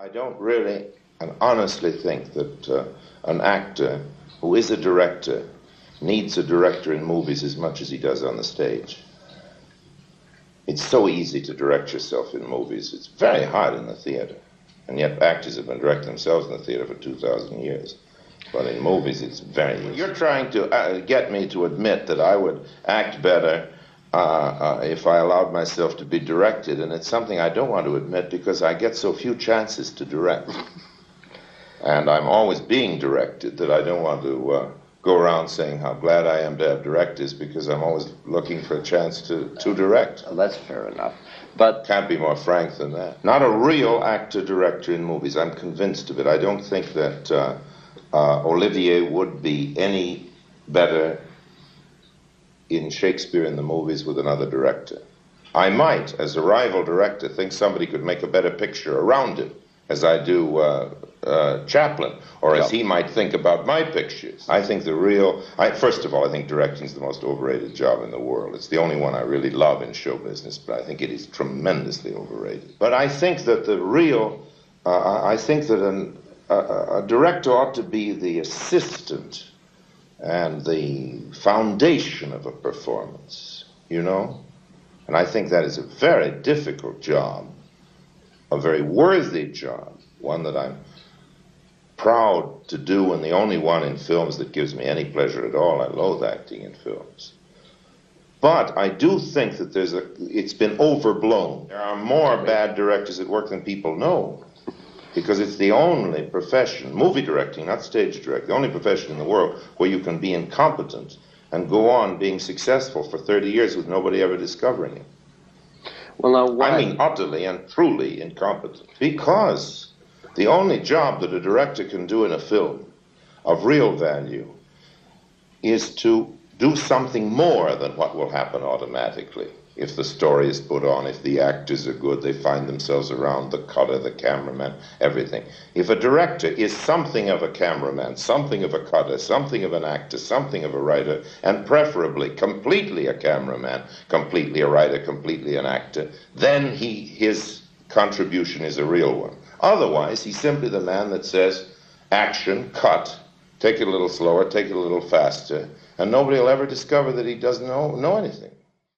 I don't really and honestly think that an actor who is a director needs a director in movies as much as he does on the stage. It's so easy to direct yourself in movies. It's very hard in the theater. And yet actors have been directing themselves in the theater for 2,000 years. But in movies, it's very easy. You're trying to get me to admit that I would act better if I allowed myself to be directed, and it's something I don't want to admit because I get so few chances to direct. And I'm always being directed that I don't want to go around saying how glad I am to have directors because I'm always looking for a chance to direct. Well, that's fair enough. But can't be more frank than that. Not a real actor-director in movies. I'm convinced of it. I don't think that Olivier would be any better in Shakespeare in the movies with another director. I might, as a rival director, think somebody could make a better picture around it, as I do Chaplin, or as he might think about my pictures. I think first of all, I think directing is the most overrated job in the world. It's the only one I really love in show business, but I think it is tremendously overrated. But I think that I think that a director ought to be the assistant and the foundation of a performance, you know? And I think that is a very difficult job, a very worthy job, one that I'm proud to do and the only one in films that gives me any pleasure at all. I loathe acting in films. But I do think that it's been overblown. There are more bad directors at work than people know. Because it's the only profession, movie directing, not stage directing, the only profession in the world where you can be incompetent and go on being successful for 30 years with nobody ever discovering it. Well, now why? I mean utterly and truly incompetent. Because the only job that a director can do in a film of real value is to do something more than what will happen automatically. If the story is put on, if the actors are good, they find themselves around the cutter, the cameraman, everything. If a director is something of a cameraman, something of a cutter, something of an actor, something of a writer, and preferably completely a cameraman, completely a writer, completely an actor, then his contribution is a real one. Otherwise, he's simply the man that says, action, cut, take it a little slower, take it a little faster, and nobody will ever discover that he doesn't know anything.